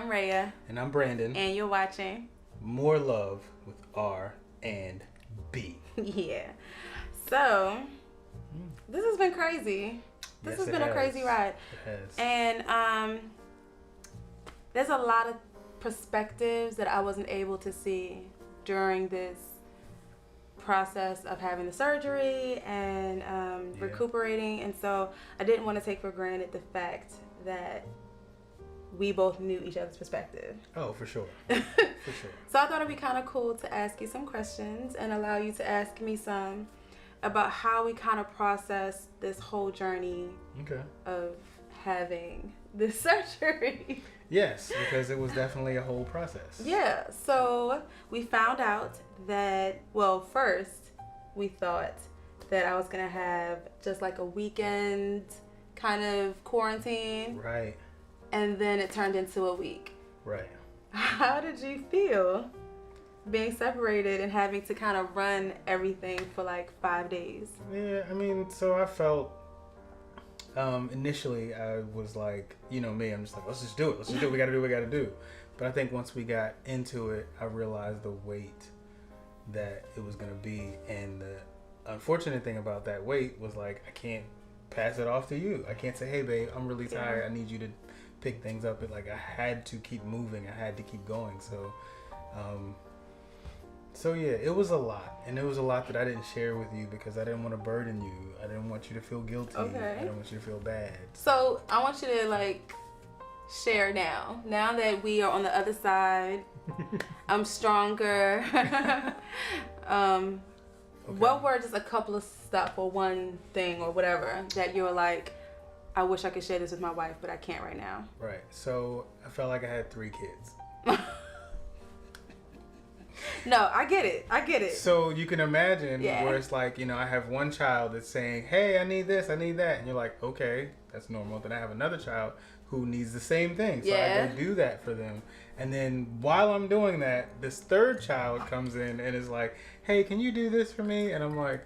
I'm Rhea. And I'm Brandon. And you're watching More Love with R and B. Yeah. So, this has been crazy. This has been a crazy ride. It has. And there's a lot of perspectives that I wasn't able to see during this process of having the surgery and recuperating. And so I didn't want to take for granted the fact that we both knew each other's perspective. Oh, for sure. For sure. So I thought it'd be kind of cool to ask you some questions and allow you to ask me some about how we kind of process this whole journey of having this surgery. Yes, because it was definitely a whole process. Yeah, so we found out that, well, first we thought that I was going to have just like a weekend kind of quarantine. Right. And then it turned into a week. Right. How did you feel being separated and having to kind of run everything for like 5 days? Yeah, I mean, so I felt initially I was like, you know me, I'm just like, let's just do it. Let's just do it. We got to do what we got to do. But I think once we got into it, I realized the weight that it was going to be. And the unfortunate thing about that weight was like, I can't pass it off to you. I can't say, hey, babe, I'm really tired. I need you to pick things up. But like, I had to keep moving. I had to keep going. So yeah, it was a lot. And it was a lot that I didn't share with you because I didn't want to burden you. I didn't want you to feel guilty. Okay. I didn't want you to feel bad. So I want you to like share now. Now that we are on the other side, I'm stronger. What were just a couple of stuff or one thing or whatever that you were like, I wish I could share this with my wife, but I can't right now? Right. So I felt like I had 3 kids. No, I get it. So you can imagine where it's like, you know, I have one child that's saying, hey, I need this, I need that. And you're like, okay, that's normal. Then I have another child who needs the same thing. So I go do that for them. And then while I'm doing that, this third child comes in and is like, hey, can you do this for me? And I'm like,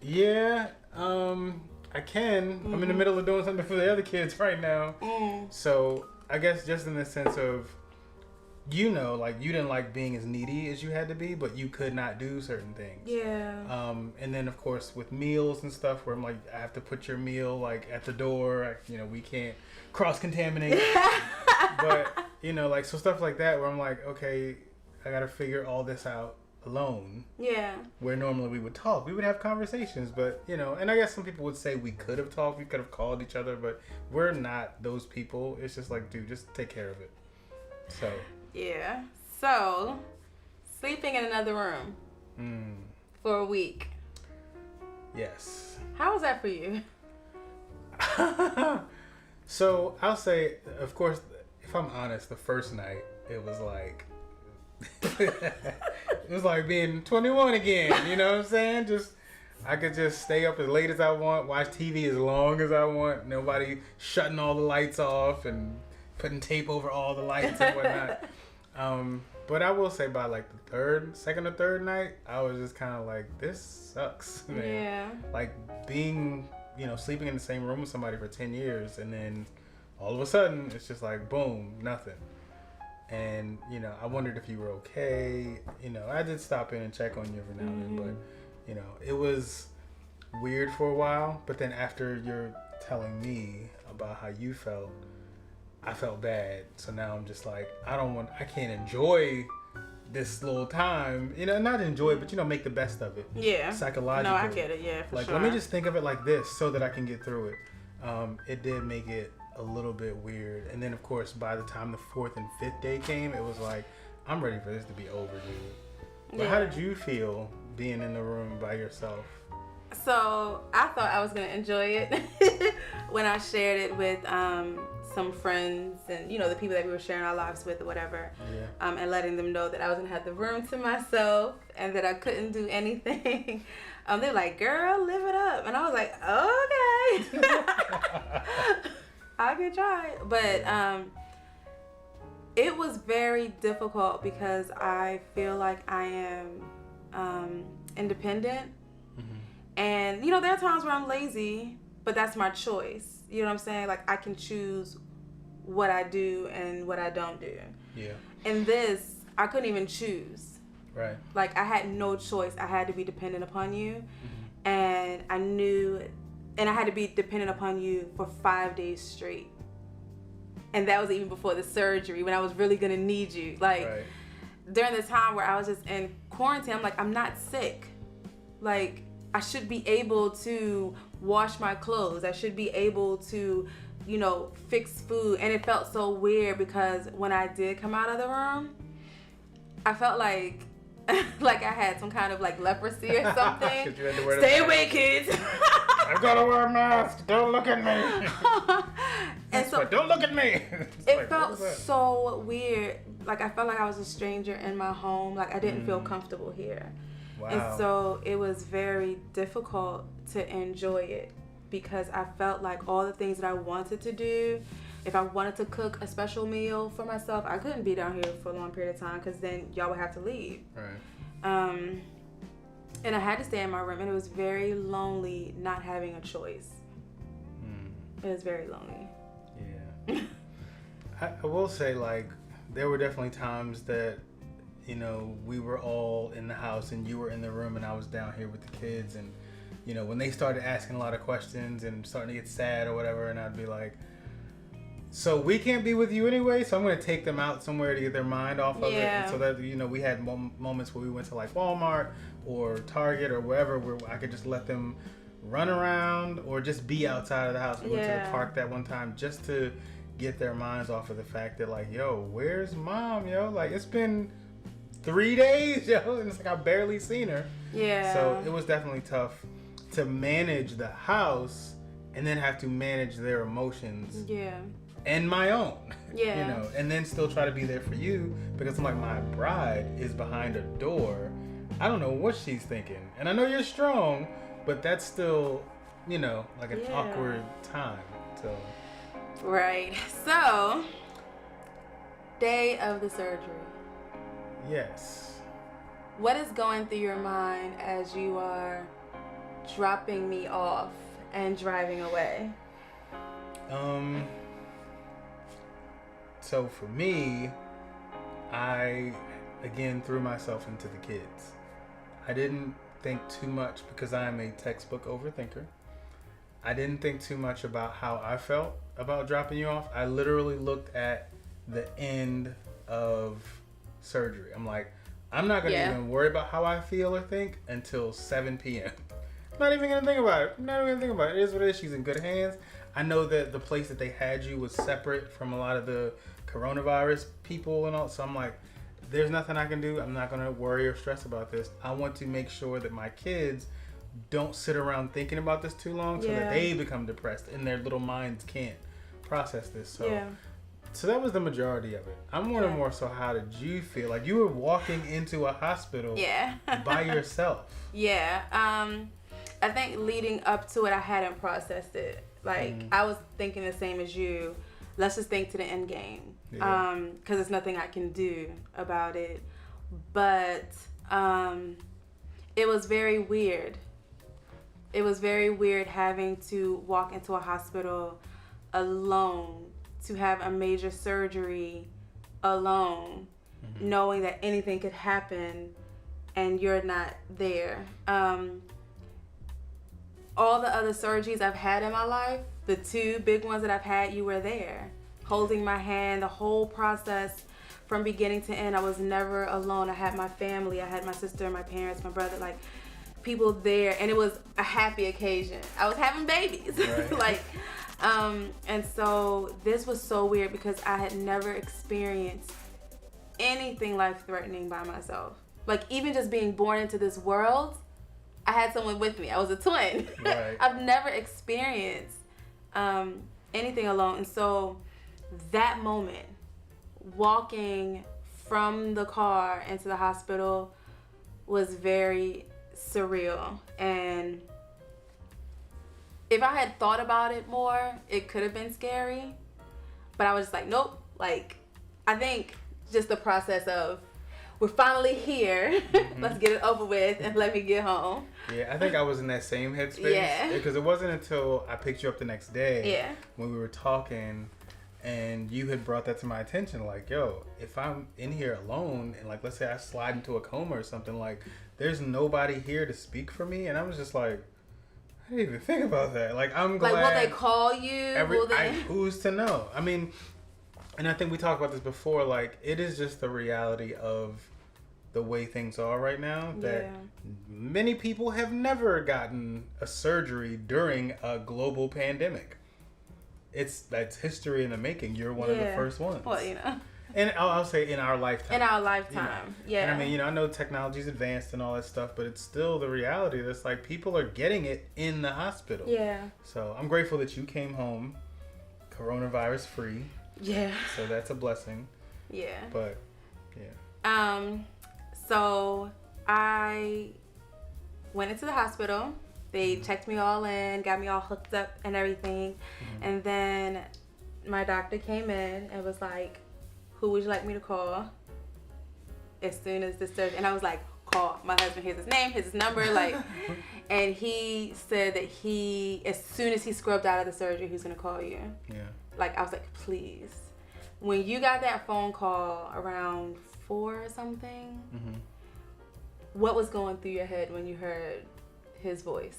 yeah, I can. I'm in the middle of doing something for the other kids right now. So I guess just in the sense of, you know, like you didn't like being as needy as you had to be, but you could not do certain things. Yeah. And then of course with meals and stuff where I'm like, I have to put your meal like at the door. You know, we can't cross-contaminate. But, you know, like, so stuff like that where I'm like, okay, I got to figure all this out alone. Yeah. Where normally we would talk. We would have conversations, but, you know, and I guess some people would say we could have talked, we could have called each other, but we're not those people. It's just like, dude, just take care of it. So. Yeah. So, sleeping in another room for a week. Yes. How was that for you? So, I'll say, of course, if I'm honest, the first night, it was like, it was like being 21 again, you know what I'm saying? I could just stay up as late as I want, watch TV as long as I want, nobody shutting all the lights off and putting tape over all the lights and whatnot. But I will say by like the second or third night, I was just kind of like, this sucks, man. Yeah. Like being, you know, sleeping in the same room with somebody for 10 years and then all of a sudden it's just like, boom, nothing. And, you know, I wondered if you were okay. You know, I did stop in and check on you every now and then, but, you know, it was weird for a while. But then after you're telling me about how you felt, I felt bad. So now I'm just like, I can't enjoy this little time. You know, not enjoy it, but, you know, make the best of it. Yeah. Psychologically. No, I get it. Yeah, for like, sure. let me just think of it like this so that I can get through it. It did make it a little bit weird. And then, of course, by the time the 4th and 5th day came, it was like, I'm ready for this to be over, dude. But how did you feel being in the room by yourself? So I thought I was going to enjoy it when I shared it with some friends and, you know, the people that we were sharing our lives with or whatever. Yeah. And letting them know that I was going to have the room to myself and that I couldn't do anything. They're like, girl, live it up. And I was like, okay. I could try. But it was very difficult because I feel like I am independent. And, you know, there are times where I'm lazy, but that's my choice. You know what I'm saying? Like, I can choose what I do and what I don't do. Yeah. And this, I couldn't even choose. Right. Like, I had no choice. I had to be dependent upon you. And I knew, and I had to be dependent upon you for 5 days straight. And that was even before the surgery, when I was really going to need you. Like, right. During the time where I was just in quarantine, I'm like, I'm not sick. Like, I should be able to wash my clothes. I should be able to, you know, fix food. And it felt so weird because when I did come out of the room, I felt like I had some kind of like leprosy or something. Stay away, kids. I've got to wear a mask. Don't look at me. And so, don't look at me. It felt so weird. Like, I felt like I was a stranger in my home. Like, I didn't feel comfortable here. Wow. And so it was very difficult to enjoy it because I felt like all the things that I wanted to do, if I wanted to cook a special meal for myself, I couldn't be down here for a long period of time because then y'all would have to leave. Right. And I had to stay in my room, and it was very lonely not having a choice. It was very lonely. Yeah. I will say, like, there were definitely times that, you know, we were all in the house and you were in the room and I was down here with the kids, and, you know, when they started asking a lot of questions and starting to get sad or whatever, and I'd be like, so we can't be with you anyway, so I'm going to take them out somewhere to get their mind off of it. And so that, you know, we had moments where we went to like Walmart or Target or wherever where I could just let them run around or just be outside of the house. We went to the park that one time just to get their minds off of the fact that, like, yo, where's mom, yo? Like, it's been 3 days, yo, and it's like I've barely seen her. Yeah. So it was definitely tough to manage the house and then have to manage their emotions. Yeah. And my own. Yeah. You know, and then still try to be there for you because I'm like, my bride is behind a door. I don't know what she's thinking. And I know you're strong, but that's still, you know, like an awkward time. So. Right. So, day of the surgery. Yes. What is going through your mind as you are dropping me off and driving away? So for me, I again threw myself into the kids. I didn't think too much because I am a textbook overthinker. I didn't think too much about how I felt about dropping you off. I literally looked at the end of surgery. I'm like, I'm not going to even worry about how I feel or think until 7 p.m. Not even going to think about it. Not even going to think about it. It is what it is. She's in good hands. I know that the place that they had you was separate from a lot of the coronavirus people and all. So I'm like, there's nothing I can do. I'm not going to worry or stress about this. I want to make sure that my kids don't sit around thinking about this too long so that they become depressed and their little minds can't process this. So that was the majority of it. I'm wondering more so, how did you feel? Like, you were walking into a hospital by yourself. Yeah. I think leading up to it, I hadn't processed it. Like, I was thinking the same as you. Let's just think to the end game. Because there's nothing I can do about it. But it was very weird. It was very weird having to walk into a hospital alone, to have a major surgery alone, knowing that anything could happen and you're not there. All the other surgeries I've had in my life, the 2 big ones that I've had, you were there, holding my hand, the whole process from beginning to end. I was never alone. I had my family. I had my sister, my parents, my brother, like, people there, and it was a happy occasion. I was having babies. Right. And so this was so weird because I had never experienced anything life-threatening by myself. Like, even just being born into this world, I had someone with me. I was a twin. Right. I've never experienced anything alone. And so that moment, walking from the car into the hospital, was very surreal. And if I had thought about it more, it could have been scary. But I was just like, nope. Like, I think just the process of, we're finally here. Let's get it over with and let me get home. Yeah, I think I was in that same headspace. Yeah. Because it wasn't until I picked you up the next day Yeah. when we were talking, And you had brought that to my attention, like, yo, if I'm in here alone and, like, let's say I slide into a coma or something, like, there's nobody here to speak for me. And I was just like, I didn't even think about that. Like, I'm glad. Like, will they call you? Who's to know? I mean, and I think we talked about this before, like, it is just the reality of the way things are right now, that many people have never gotten a surgery during a global pandemic. That's history in the making. You're one of the first ones. Well, you know. And I'll say in our lifetime. In our lifetime, you know? And I mean, you know, I know technology's advanced and all that stuff, but it's still the reality that's like people are getting it in the hospital. Yeah. So I'm grateful that you came home coronavirus free. Yeah. So that's a blessing. Yeah. But, yeah. So I went into the hospital. They checked me all in, got me all hooked up and everything. And then my doctor came in and was like, who would you like me to call as soon as this surgery? And I was like, call my husband. Here's his name, here's his number. Like, and he said that as soon as he scrubbed out of the surgery, he was going to call you. Yeah. Like, I was like, please. When you got that phone call around 4 or something, what was going through your head when you heard his voice?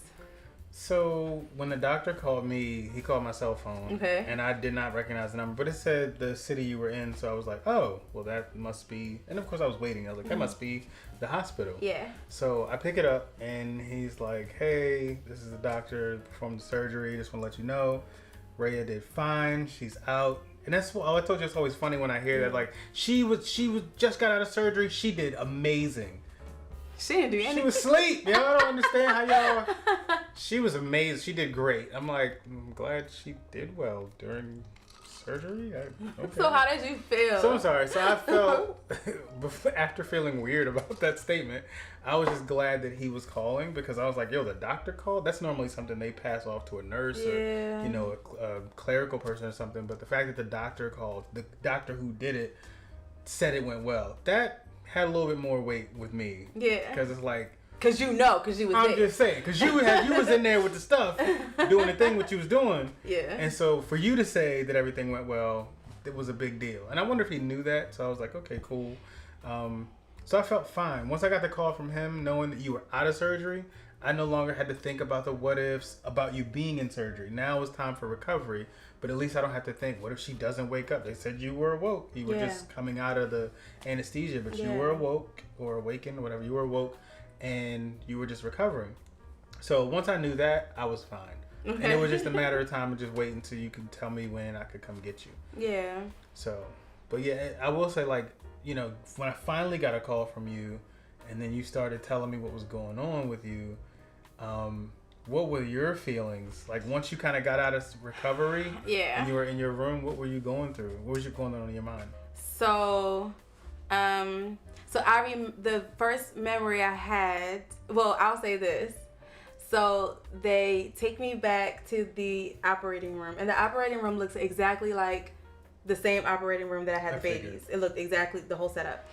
So when the doctor called me, he called my cell phone. Okay. And I did not recognize the number, but it said the city you were in. So I was like, oh, well, that must be. And of course, I was waiting. I was like, that must be the hospital. Yeah. So I pick it up, and he's like, hey, this is the doctor performed the surgery. Just want to let you know, Rhea did fine. She's out. And that's what I told you. It's always funny when I hear that. Like, she was just got out of surgery. She did amazing. She didn't do anything. She was asleep. Y'all don't understand how y'all. She was amazing. She did great. I'm like, I'm glad she did well during surgery. Okay. So how did you feel? So I'm sorry. So I felt, after feeling weird about that statement, I was just glad that he was calling, because I was like, yo, the doctor called? That's normally something they pass off to a nurse or, you know, a clerical person or something. But the fact that the doctor called, the doctor who did it said it went well, that had a little bit more weight with me. Yeah. Because it's like... Because you was there. I'm just saying. Because you was in there with the stuff, doing the thing what you was doing. Yeah. And so for you to say that everything went well, it was a big deal. And I wonder if he knew that. So I was like, okay, cool. So I felt fine. Once I got the call from him, knowing that you were out of surgery, I no longer had to think about the what ifs about you being in surgery. Now it's time for recovery. But at least I don't have to think, what if she doesn't wake up? They said you were awoke. You were just coming out of the anesthesia, but you were awoke or awakened, whatever. You were awoke, and you were just recovering. So once I knew that, I was fine. Okay. And it was just a matter of time of just waiting until you could tell me when I could come get you. Yeah. So, but yeah, I will say, like, you know, when I finally got a call from you, and then you started telling me what was going on with you, what were your feelings? Like, once you kind of got out of recovery and you were in your room, what were you going through? What was going on in your mind? So, the first memory I had, well, I'll say this. So they take me back to the operating room, and the operating room looks exactly like the same operating room that I had the babies. It looked exactly the whole setup.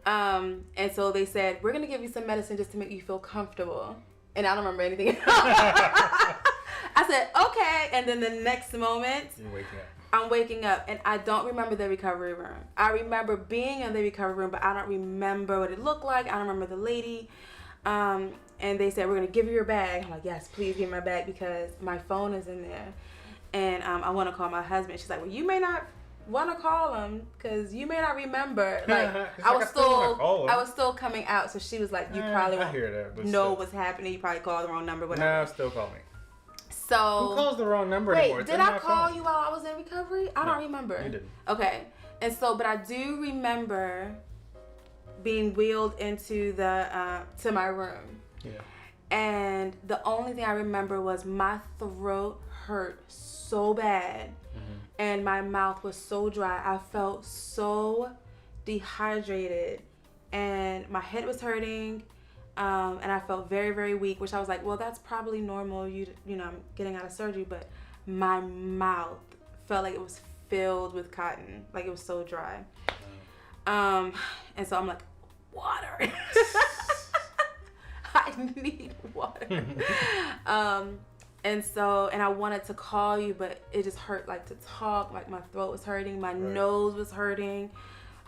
And so they said, we're going to give you some medicine just to make you feel comfortable. And I don't remember anything. I said, okay. And then the next moment, you're waking up. I'm waking up, and I don't remember the recovery room. I remember being in the recovery room, but I don't remember what it looked like. I don't remember the lady. And they said, we're going to give you your bag. I'm like, yes, please give me my bag, because my phone is in there. And I want to call my husband. She's like, well, you may not want to call him, because you may not remember. Like, I was still coming out. So she was like, you probably won't know what's happening. You probably called the wrong number. Whatever. No, still call me. So who calls the wrong number anymore? Wait, did I call you while I was in recovery? I don't remember. You didn't. Okay. And so, but I do remember being wheeled into the to my room. Yeah. And the only thing I remember was my throat hurt so bad, and my mouth was so dry. I felt so dehydrated, and my head was hurting. And I felt very, very weak, which I was like, well, that's probably normal. You know, I'm getting out of surgery, but my mouth felt like it was filled with cotton, like it was so dry. And so I'm like, water. I need water. And I wanted to call you, but it just hurt, like, to talk. Like, my throat was hurting, my nose was hurting.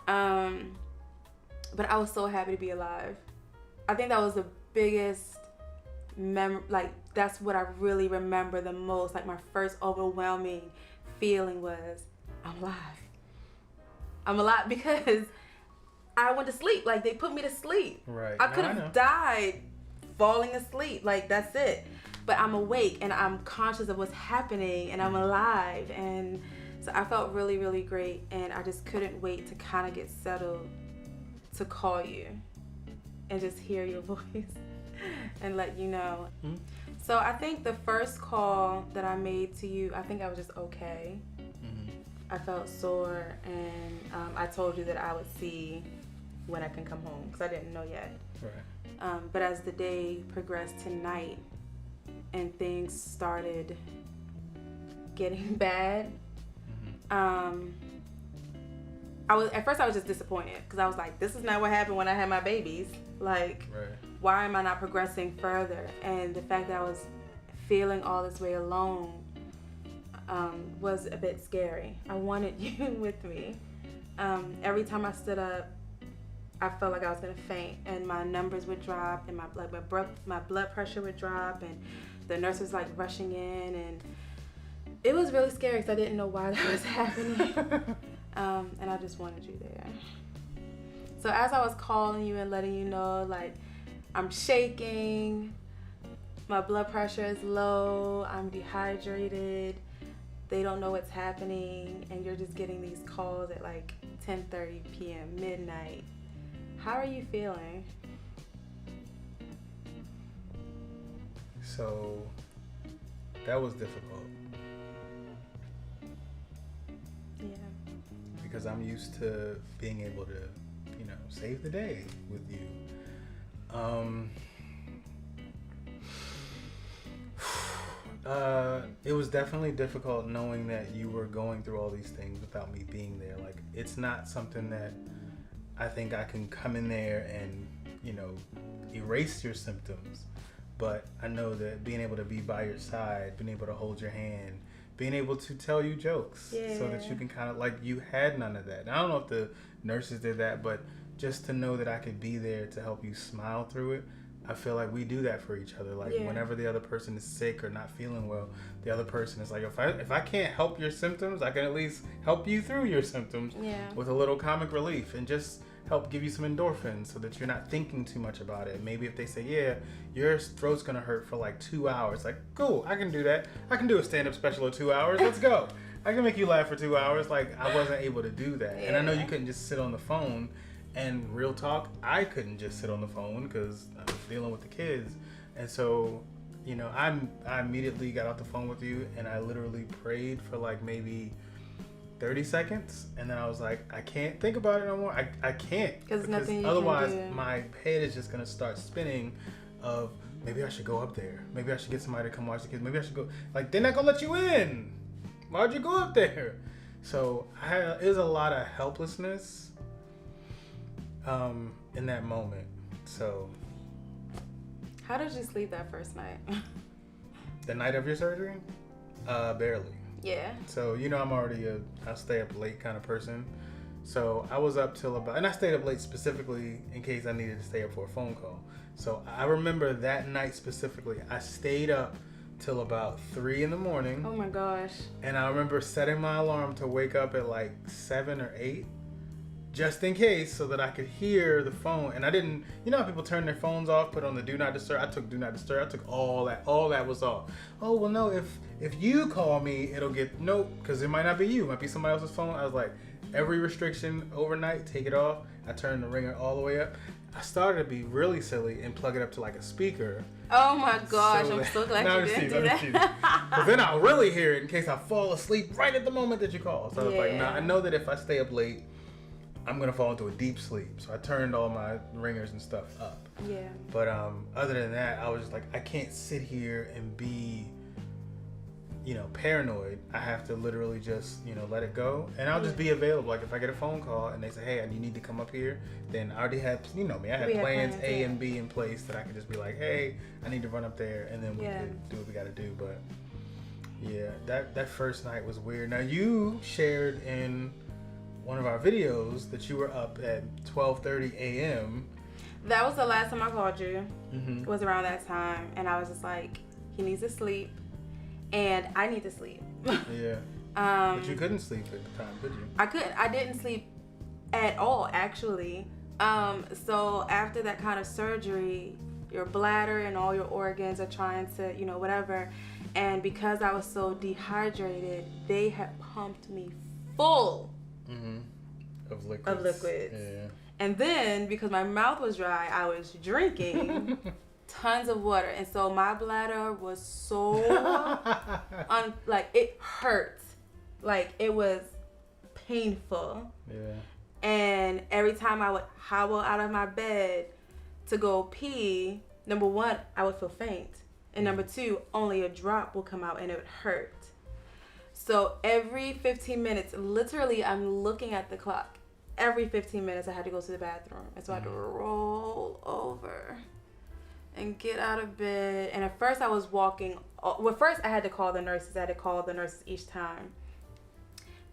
But I was so happy to be alive. I think that was the biggest that's what I really remember the most. Like, my first overwhelming feeling was, I'm alive. I'm alive, because I went to sleep. Like, they put me to sleep. Right. I could have died falling asleep. Like, that's it. But I'm awake and I'm conscious of what's happening and I'm alive. And so I felt really, really great. And I just couldn't wait to kind of get settled to call you and just hear your voice and let you know. Mm-hmm. So I think the first call that I made to you, I think I was just okay. Mm-hmm. I felt sore, and I told you that I would see when I can come home, because I didn't know yet. Right. But as the day progressed to night and things started getting bad, mm-hmm. At first I was just disappointed, because I was like, this is not what happened when I had my babies. Like, right. Why am I not progressing further? And the fact that I was feeling all this way alone was a bit scary. I wanted you with me. Every time I stood up, I felt like I was gonna faint, and my numbers would drop, and my blood pressure would drop, and the nurse was like rushing in, and it was really scary because I didn't know why that was happening. And I just wanted you there. So as I was calling you and letting you know, like, I'm shaking, my blood pressure is low, I'm dehydrated, they don't know what's happening, and you're just getting these calls at like 10:30 p.m., midnight. How are you feeling? So that was difficult. Yeah. Because I'm used to being able to, save the day with you. It was definitely difficult knowing that you were going through all these things without me being there. Like, it's not something that I think I can come in there and, erase your symptoms. But I know that being able to be by your side, being able to hold your hand, being able to tell you jokes, so that you can kind of, like, you had none of that. And I don't know if the nurses did that, but just to know that I could be there to help you smile through it, I feel like we do that for each other. Like, whenever the other person is sick or not feeling well, the other person is like, if I can't help your symptoms, I can at least help you through your symptoms with a little comic relief and just help give you some endorphins so that you're not thinking too much about it. Maybe if they say, your throat's gonna hurt for like 2 hours, like, cool, I can do that. I can do a stand-up special of 2 hours. Let's go. I can make you laugh for 2 hours. Like, I wasn't able to do that. And I know you couldn't just sit on the phone. And real talk, I couldn't just sit on the phone because I was dealing with the kids. And so, I immediately got off the phone with you and I literally prayed for like maybe 30 seconds. And then I was like, I can't think about it no more. I can't. Because nothing you otherwise can do. My head is just going to start spinning of maybe I should go up there. Maybe I should get somebody to come watch the kids. Maybe I should go. Like, they're not going to let you in. Why'd you go up there? So it was a lot of helplessness in that moment. So how did you sleep that first night? The night of your surgery? Barely. Yeah. So I'm already I stay up late kind of person. So I was up till about, and I stayed up late specifically in case I needed to stay up for a phone call. So I remember that night specifically, I stayed up till about 3 a.m. Oh my gosh. And I remember setting my alarm to wake up at like 7 or 8. Just in case, so that I could hear the phone. And I didn't, how people turn their phones off, put on the do not disturb. I took do not disturb. I took all that was off. Oh, well, no, if you call me, it'll get, nope, because it might not be you. It might be somebody else's phone. I was like, every restriction overnight, take it off. I turned the ringer all the way up. I started to be really silly and plug it up to like a speaker. Oh my gosh, I'm so glad you didn't do that. Because then I'll really hear it in case I fall asleep right at the moment that you call. So I was like, nah, I know that if I stay up late, I'm going to fall into a deep sleep. So I turned all my ringers and stuff up. Yeah. But other than that, I was just like, I can't sit here and be, paranoid, I have to literally just, let it go. And I'll just be available. Like if I get a phone call and they say, hey, you need to come up here, then I already had, me, I had plans A and B in place that I could just be like, hey, I need to run up there, and then we could do what we got to do. But yeah, that first night was weird. Now you shared in one of our videos that you were up at 12:30 a.m. That was the last time I called you. It was around that time, and I was just like, he needs to sleep. And I need to sleep. Yeah. But you couldn't sleep at the time, could you? I couldn't. I didn't sleep at all, actually. So after that kind of surgery, your bladder and all your organs are trying to, whatever. And because I was so dehydrated, they had pumped me full of liquids. Yeah. And then because my mouth was dry, I was drinking tons of water, and so my bladder was so it hurt, like it was painful. Yeah. And every time I would hobble out of my bed to go pee, number one, I would feel faint, and number two, only a drop will come out and it would hurt. So every 15 minutes, literally, I'm looking at the clock. Every 15 minutes, I had to go to the bathroom, and so I had to roll over and get out of bed. And at first I was walking. Well, first I had to call the nurses. I had to call the nurses each time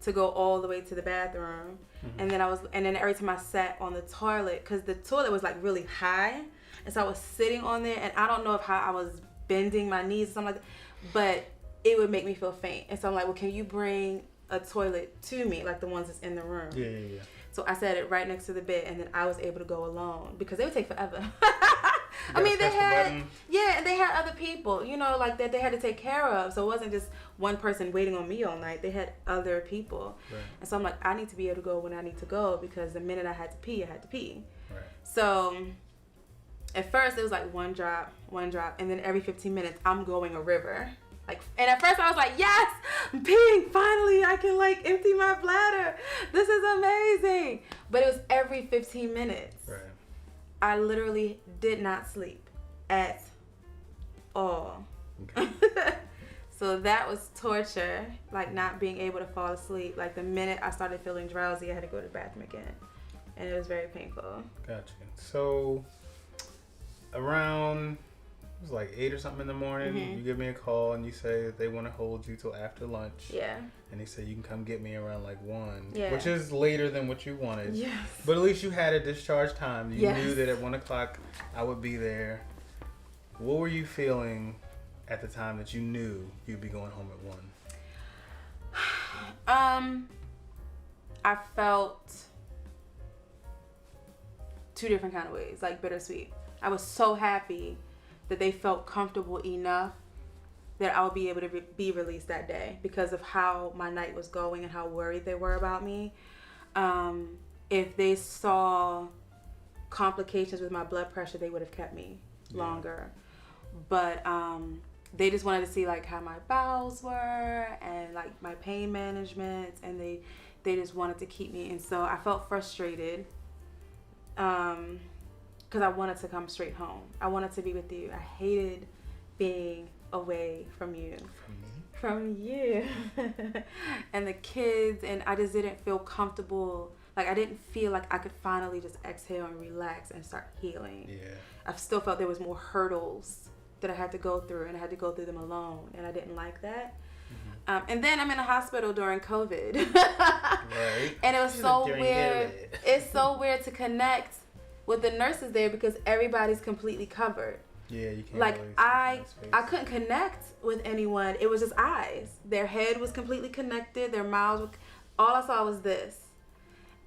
to go all the way to the bathroom. And then every time I sat on the toilet, because the toilet was like really high, and so I was sitting on there, and I don't know how I was bending my knees or something like that, but it would make me feel faint. And so I'm like, well, can you bring a toilet to me, like the ones that's in the room? Yeah. So I sat it right next to the bed, and then I was able to go alone because they would take forever. I mean, they had other people, like that they had to take care of. So it wasn't just one person waiting on me all night. They had other people. Right. And so I'm like, I need to be able to go when I need to go, because the minute I had to pee, I had to pee. Right. So at first it was like one drop. And then every 15 minutes I'm going a river. And at first I was like, yes, I'm peeing. Finally, I can empty my bladder. This is amazing. But it was every 15 minutes. Right. I literally did not sleep at all. Okay. So that was torture, not being able to fall asleep. The minute I started feeling drowsy, I had to go to the bathroom again. And it was very painful. Gotcha. So around, it was 8 or something in the morning, you give me a call and you say that they want to hold you till after lunch. Yeah. And they say you can come get me around 1, yeah. which is later than what you wanted. Yes. But at least you had a discharge time. You yes. knew that at 1 o'clock I would be there. What were you feeling at the time that you knew you'd be going home at 1? I felt 2 different kind of ways, bittersweet. I was so happy that they felt comfortable enough that I would be able to be released that day because of how my night was going and how worried they were about me. If they saw complications with my blood pressure, they would have kept me longer. But they just wanted to see how my bowels were and my pain management, and they just wanted to keep me. And so I felt frustrated. Because I wanted to come straight home. I wanted to be with you. I hated being away from you. From you. And the kids, and I just didn't feel comfortable. I didn't feel like I could finally just exhale and relax and start healing. Yeah. I still felt there was more hurdles that I had to go through, and I had to go through them alone, and I didn't like that. And then I'm in a hospital during COVID. Right. And it was so weird. It's so weird to connect with the nurses there because everybody's completely covered. Yeah, you can't. I couldn't connect with anyone. It was just eyes. Their head was completely connected. Their mouths were, all I saw was this.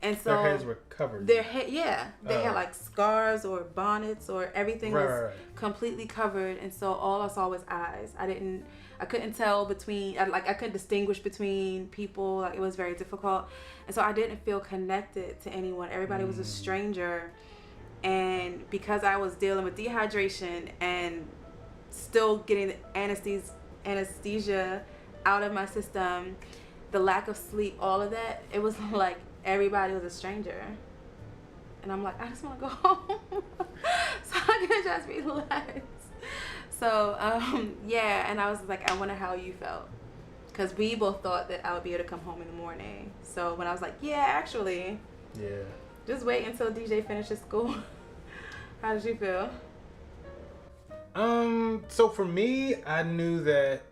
And so their heads were covered. Their head, yeah, they had scars or bonnets or everything was completely covered. And so all I saw was eyes. I couldn't tell between, I couldn't distinguish between people. It was very difficult. And so I didn't feel connected to anyone. Everybody was a stranger. And because I was dealing with dehydration and still getting the anesthesia out of my system, the lack of sleep, all of that, it was everybody was a stranger. And I'm I just want to go home so I can just relax. So, yeah, and I was I wonder how you felt. because we both thought that I would be able to come home in the morning. So when I was like, yeah, actually, just wait until DJ finishes school. How did you feel? So for me, I knew that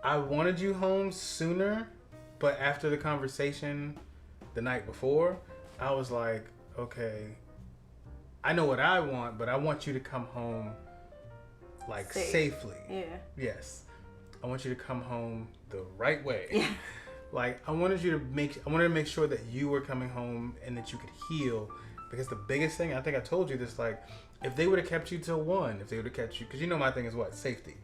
I wanted you home sooner, but after the conversation the night before, I was like, okay, I know what I want, but I want you to come home like safely. Yeah. Yes. I want you to come home the right way. Yeah. Like I wanted to make sure that you were coming home and that you could heal, because the biggest thing, I think I told you this, like if they would have kept you till 1, if they would have kept you, because you know my thing is what? Safety.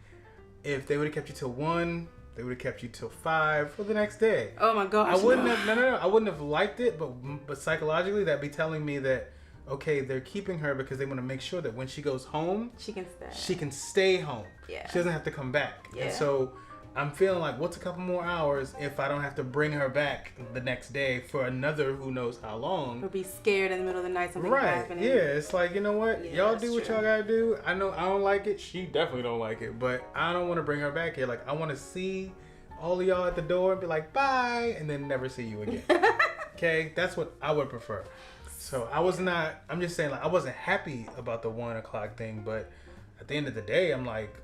If they would have kept you till 1, they would have kept you till 5 for the next day. Oh my gosh. I wouldn't have. No. I wouldn't have liked it, but psychologically, that'd be telling me that okay, they're keeping her because they want to make sure that when she goes home, she can stay. She can stay home. Yeah. She doesn't have to come back. Yeah. And so I'm feeling like, what's a couple more hours if I don't have to bring her back the next day for another who knows how long? Or be scared in the middle of the night something happening. Yeah, it's like, you know what? Yeah, y'all do what y'all gotta do. I know I don't like it. She definitely don't like it. But I don't want to bring her back here. Like, I want to see all of y'all at the door and be like, bye, and then never see you again. Okay? That's what I would prefer. So I'm just saying, like, I wasn't happy about the 1 o'clock thing, but at the end of the day, I'm like,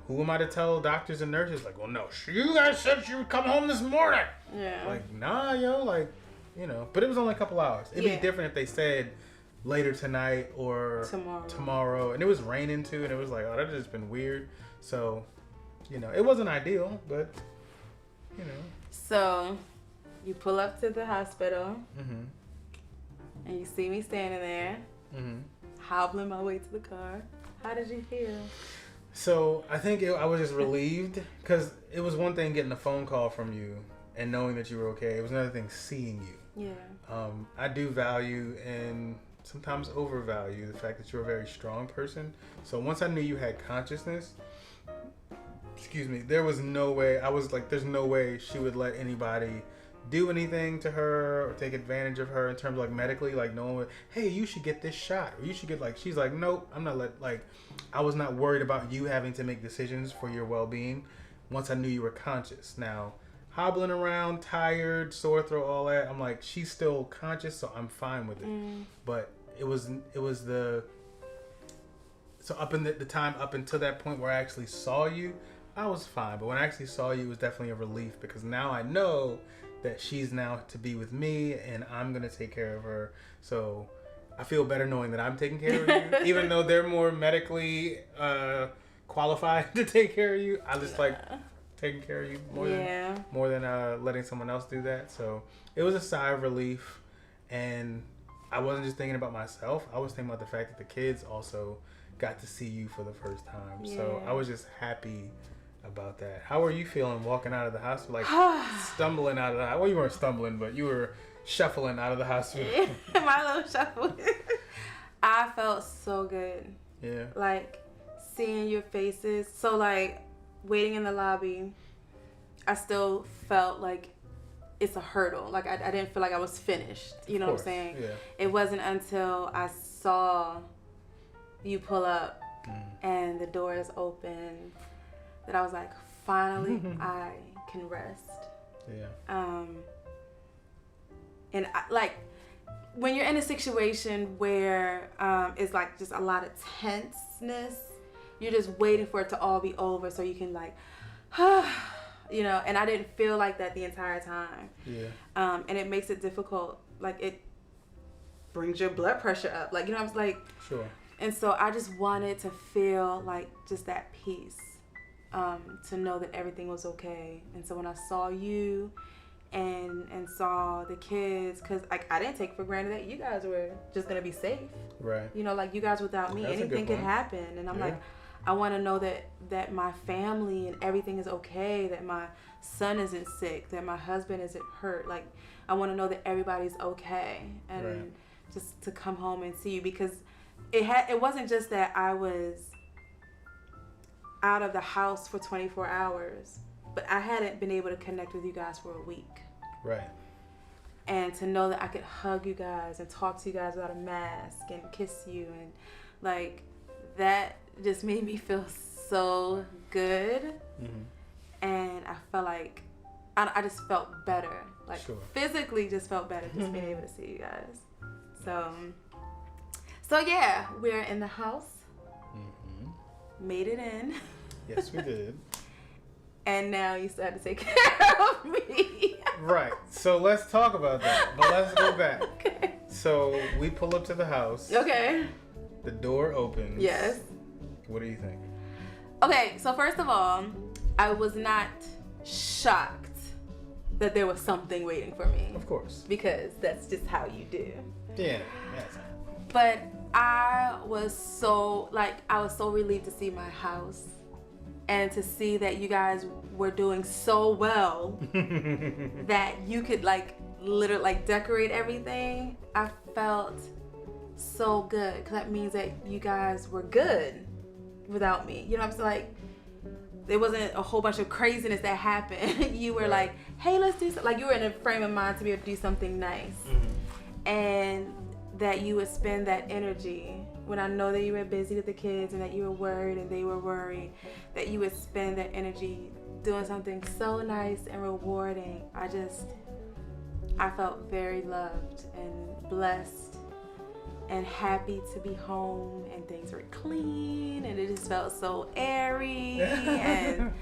who am I to tell doctors and nurses? Like, well, no, you guys said you would come home this morning. Yeah. Like, nah, yo, like, you know, but it was only a couple hours. It'd be different if they said later tonight or tomorrow. And it was raining too, and it was like, oh, that's just been weird. So, you know, it wasn't ideal, but, you know. So, you pull up to the hospital. Mm-hmm. And you see me standing there, hobbling my way to the car. How did you feel? So I think I was just relieved, because it was one thing getting a phone call from you and knowing that you were okay. It was another thing seeing you. Yeah. I do value and sometimes overvalue the fact that you're a very strong person. So once I knew you had consciousness, there was no way. I was like, there's no way she would let anybody do anything to her or take advantage of her in terms of like medically, like no one would, hey, you should get this shot, or you should get, like, she's like, nope, I'm not I was not worried about you having to make decisions for your well-being once I knew you were conscious. Now, hobbling around, tired, sore throat, all that, I'm like, she's still conscious, so I'm fine with it. But it was so up in the time up until that point where I actually saw you, I was fine. But when I actually saw you, it was definitely a relief, because now I know that she's now to be with me and I'm going to take care of her. So I feel better knowing that I'm taking care of you, even though they're more medically qualified to take care of you. I just like taking care of you more than letting someone else do that. So it was a sigh of relief, and I wasn't just thinking about myself. I was thinking about the fact that the kids also got to see you for the first time. Yeah. So I was just happy about that. How were you feeling walking out of the hospital? Like stumbling out of the hospital? Well, you weren't stumbling, but you were shuffling out of the hospital. My little shuffle. I felt so good. Yeah. Like seeing your faces. So like waiting in the lobby, I still felt like it's a hurdle. Like I didn't feel like I was finished. You know what I'm saying? Yeah. It wasn't until I saw you pull up and the door is open that I was like, finally, I can rest. Yeah. And like, when you're in a situation where it's like just a lot of tenseness, you're just waiting for it to all be over so you can like, you know. And I didn't feel like that the entire time. Yeah. And it makes it difficult. Like it brings your blood pressure up. Like, you know, I was like, sure. And so I just wanted to feel like just that peace. To know that everything was okay. And so when I saw you and saw the kids, because like I didn't take for granted that you guys were just gonna be safe, right? You know, like you guys without me, anything could happen. And I'm like, I want to know that my family and everything is okay, that my son isn't sick, that my husband isn't hurt. Like I want to know that everybody's okay, and just to come home and see you, because it wasn't just that I was out of the house for 24 hours, but I hadn't been able to connect with you guys for a week. Right. And to know that I could hug you guys and talk to you guys without a mask and kiss you, and like that just made me feel so good. and I felt like I just felt better. Like physically just felt better just being able to see you guys. So yeah, we're in the house. Made it in. Yes, we did. And now you still have to take care of me. Right. So let's talk about that. But let's go back. Okay. So we pull up to the house. Okay. The door opens. Yes. What do you think? Okay, so first of all, I was not shocked that there was something waiting for me. Of course. Because that's just how you do. Yeah. Yes. But I was so relieved to see my house and to see that you guys were doing so well that you could literally decorate everything. I felt so good because that means that you guys were good without me. You know what I'm saying? There wasn't a whole bunch of craziness that happened. You were like, hey, let's do something. You were in a frame of mind to be able to do something nice. And that you would spend that energy when I know that you were busy with the kids and that you were worried and they were worried, that you would spend that energy doing something so nice and rewarding. I felt very loved and blessed and happy to be home, and things were clean and it just felt so airy and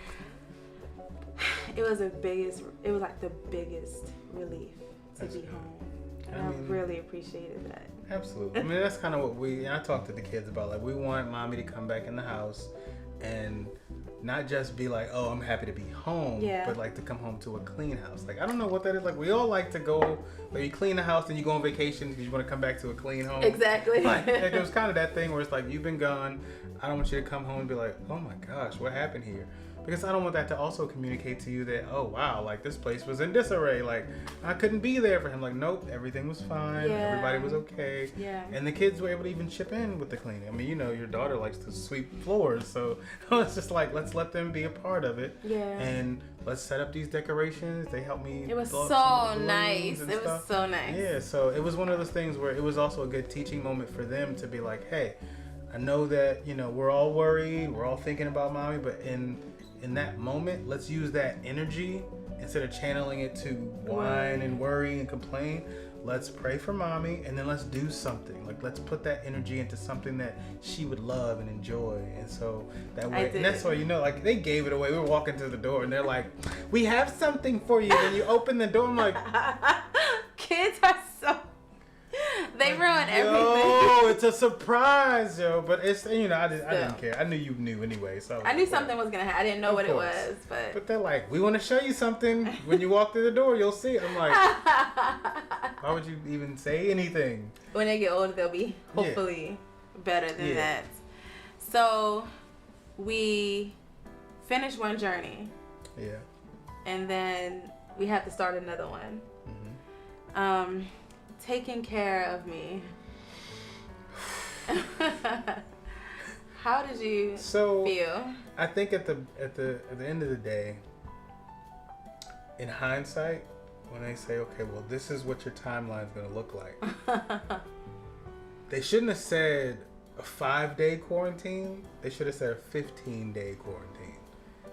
it was the biggest relief to be home. And I really appreciated that. Absolutely. I mean, that's kind of what I talked to the kids about. We want mommy to come back in the house and not just be like, oh, I'm happy to be home, but to come home to a clean house. I don't know what that is. We all like to go, you clean the house and you go on vacation because you want to come back to a clean home. Exactly. It was kind of that thing where it's you've been gone. I don't want you to come home and be like, oh my gosh, what happened here? Because I don't want that to also communicate to you that, oh wow, this place was in disarray. I couldn't be there for him. Nope, everything was fine. Everybody was okay. Yeah. And the kids were able to even chip in with the cleaning. I mean, your daughter likes to sweep floors, so it's just let's let them be a part of it. Yeah. And let's set up these decorations. They helped me. It was so nice. It was so nice. Yeah. So it was one of those things where it was also a good teaching moment for them to be like, hey, I know that we're all worried, we're all thinking about mommy, but in that moment, let's use that energy instead of channeling it to whine and worry and complain. Let's pray for mommy, and then let's do something. Let's put that energy into something that she would love and enjoy. And so that way, and that's why they gave it away. We were walking to the door, and they're like, "We have something for you." And you open the door, I'm like, kids are so. They ruin everything. Oh, it's a surprise, yo. But it's I didn't care. I knew you knew anyway, so I knew something was gonna happen. I didn't know what it was, but they're like, we want to show you something. When you walk through the door, you'll see it. I'm like, why would you even say anything? When they get older, they'll be hopefully better than that. So we finished one journey. Yeah. And then we have to start another one. Taking care of me. How did you feel? I think at the end of the day, in hindsight, when they say, okay, well, this is what your timeline is going to look like, they shouldn't have said a 5-day quarantine. They should have said a 15-day quarantine,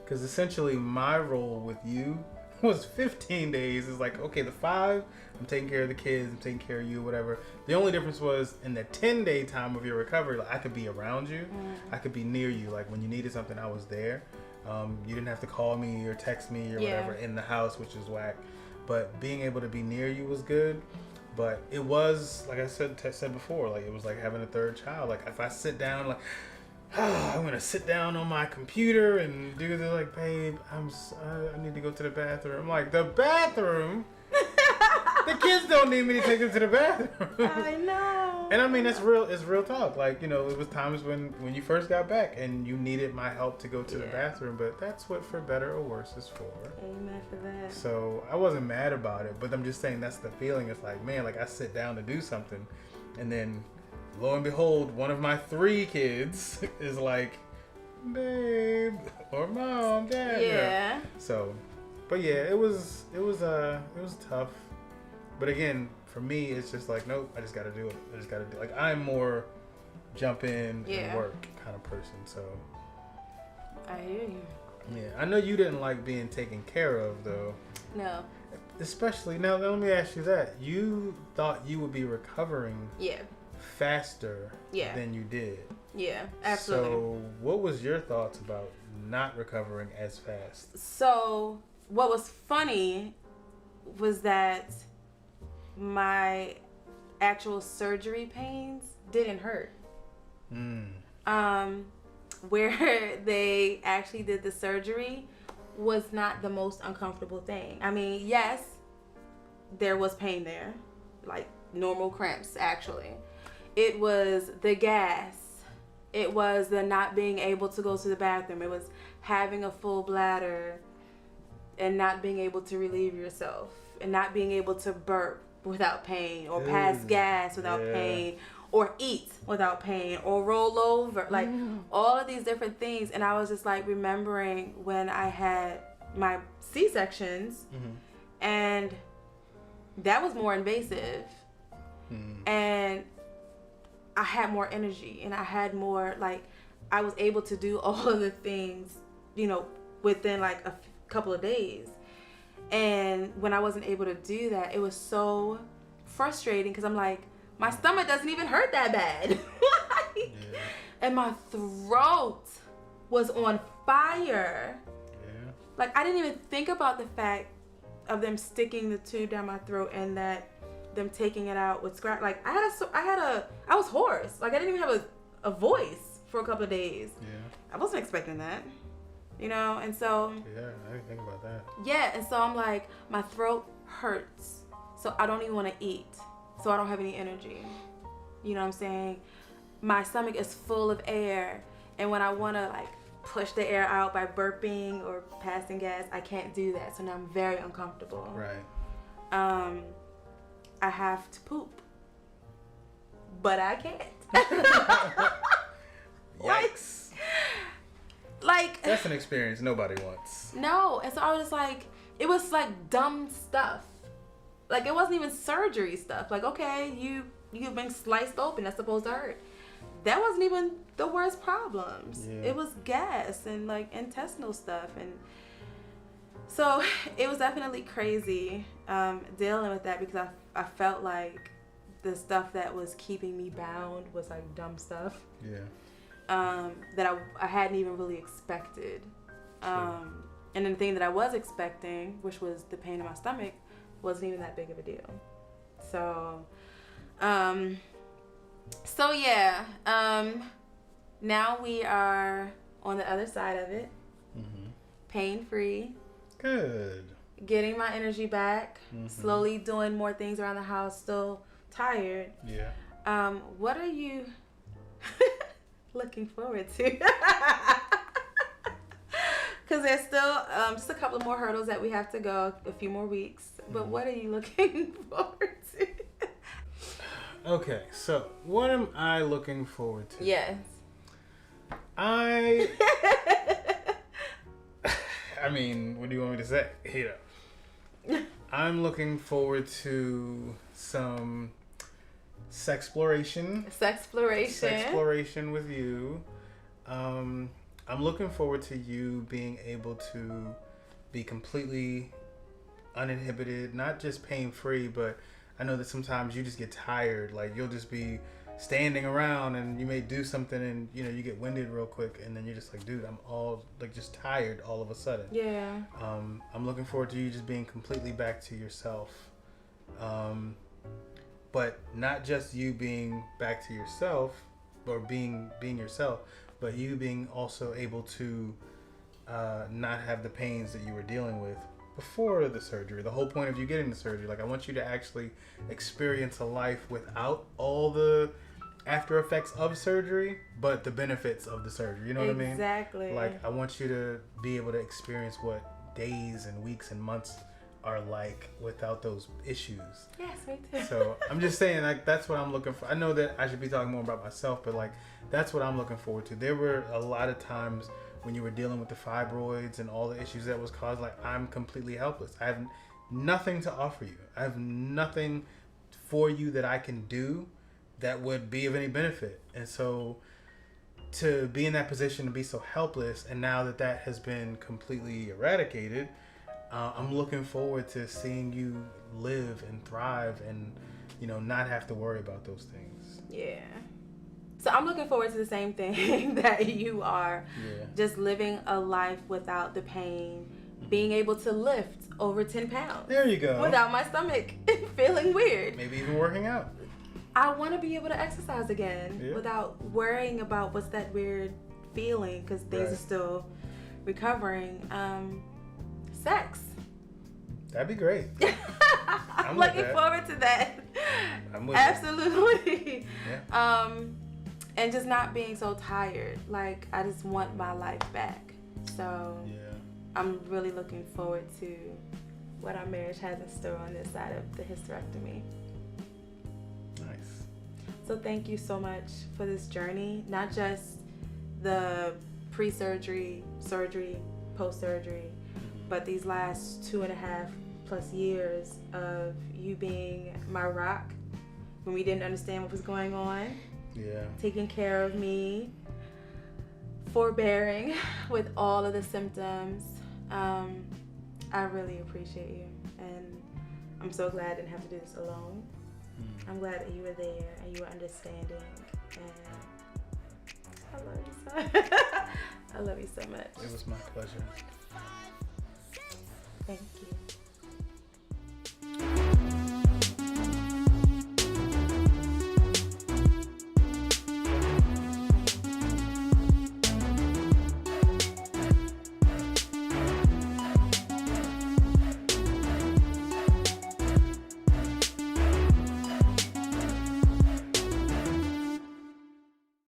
because essentially my role with you was 15 days. It's okay, the 5, I'm taking care of the kids, I'm taking care of you, whatever. The only difference was in the 10-day time of your recovery, I could be around you. I could be near you. When you needed something, I was there. You didn't have to call me or text me or whatever in the house, which is whack. But being able to be near you was good. But it was, like I said before, it was like having a third child. If I sit down, I'm gonna sit down on my computer and do the babe, I need to go to the bathroom. I'm the bathroom? The kids don't need me to take them to the bathroom. I know. And I mean, it's real talk. It was times when you first got back and you needed my help to go to the bathroom, but that's what For Better or Worse is for. Amen for that. So I wasn't mad about it, but I'm just saying that's the feeling. It's man, I sit down to do something, and then lo and behold, one of my 3 kids is babe, or mom, dad. Yeah. So, but yeah, it was tough. But again, for me, it's just nope, I just got to do it. I'm more jump in and work kind of person. So. I hear you. Yeah, I know you didn't like being taken care of, though. No. Especially, now let me ask you that. You thought you would be recovering faster than you did. Yeah, absolutely. So what was your thoughts about not recovering as fast? So what was funny was that my actual surgery pains didn't hurt. Where they actually did the surgery was not the most uncomfortable thing. I mean, yes, there was pain there, like normal cramps actually. It was the gas. It was the not being able to go to the bathroom. It was having a full bladder and not being able to relieve yourself and not being able to burp without pain or pass gas without pain or eat without pain or roll over, like all of these different things. And I was just like remembering when I had my C-sections and that was more invasive and I had more energy and I had more, like, I was able to do all of the things, you know, within like a couple of days. And when I wasn't able to do that, it was so frustrating because I'm like, my stomach doesn't even hurt that bad. And my throat was on fire. Like, I didn't even think about the fact of them sticking the tube down my throat and that them taking it out with scratch. Like, I was hoarse. Like, I didn't even have a voice for a couple of days. I wasn't expecting that, you know? And so I didn't think about that. And so I'm like, my throat hurts, so I don't even want to eat, so I don't have any energy. You know what I'm saying? My stomach is full of air, and when I want to like push the air out by burping or passing gas, I can't do that. So now I'm very uncomfortable. Right. I have to poop, but I can't. Yikes. Like, that's an experience nobody wants. No. And so I was just like, it was like dumb stuff. Like, it wasn't even surgery stuff. Like, okay, you've been sliced open, that's supposed to hurt. That wasn't even the worst problems. It was gas and like intestinal stuff. And so it was definitely crazy dealing with that because I felt like the stuff that was keeping me bound was like dumb stuff. That I hadn't even really expected. And then the thing that I was expecting, which was the pain in my stomach, wasn't even that big of a deal. So, now we are on the other side of it. Pain-free. Good. Getting my energy back. Slowly doing more things around the house. Still tired. What are you looking forward to? Because there's still just a couple more hurdles that we have to go, a few more weeks. But what are you looking forward to? Okay, so what am I looking forward to? Yes. I mean, what do you want me to say? I'm looking forward to some sexploration. Sexploration with you. I'm looking forward to you being able to be completely uninhibited, not just pain-free, but I know that sometimes you just get tired. Like, you'll just be standing around and you may do something and, you know, you get winded real quick and then you're just like, dude, I'm all, like, just tired all of a sudden. I'm looking forward to you just being completely back to yourself. But not just you being back to yourself or being yourself, but you being also able to not have the pains that you were dealing with before the surgery. The whole point of you getting the surgery, like, I want you to actually experience a life without all the after effects of surgery, but the benefits of the surgery. You know what I mean? Exactly. Like, I want you to be able to experience what days and weeks and months are like without those issues. Yes, me too. So I'm just saying, like, that's what I'm looking for. I know that I should be talking more about myself, but like, that's what I'm looking forward to. There were a lot of times when you were dealing with the fibroids and all the issues that was caused, like, I'm completely helpless. I have nothing to offer you. I have nothing for you that I can do that would be of any benefit. And so to be in that position, to be so helpless, and now that has been completely eradicated, I'm looking forward to seeing you live and thrive and, not have to worry about those things. Yeah. So I'm looking forward to the same thing that you are. Yeah. Just living a life without the pain, being able to lift over 10 pounds. There you go. Without my stomach feeling weird. Maybe even working out. I want to be able to exercise again without worrying about what's that weird feeling, because things are still recovering. Sex. That'd be great. I'm looking forward to that. I'm with Absolutely. Yeah. And just not being so tired. Like, I just want my life back. So I'm really looking forward to what our marriage has in store on this side of the hysterectomy. Nice. So thank you so much for this journey. Not just the pre-surgery, surgery, post-surgery, but these last 2.5+ years of you being my rock when we didn't understand what was going on. Yeah. Taking care of me, forbearing with all of the symptoms. I really appreciate you, and I'm so glad I didn't have to do this alone. I'm glad that you were there and you were understanding, and I love you so I love you so much. It was my pleasure. Thank you.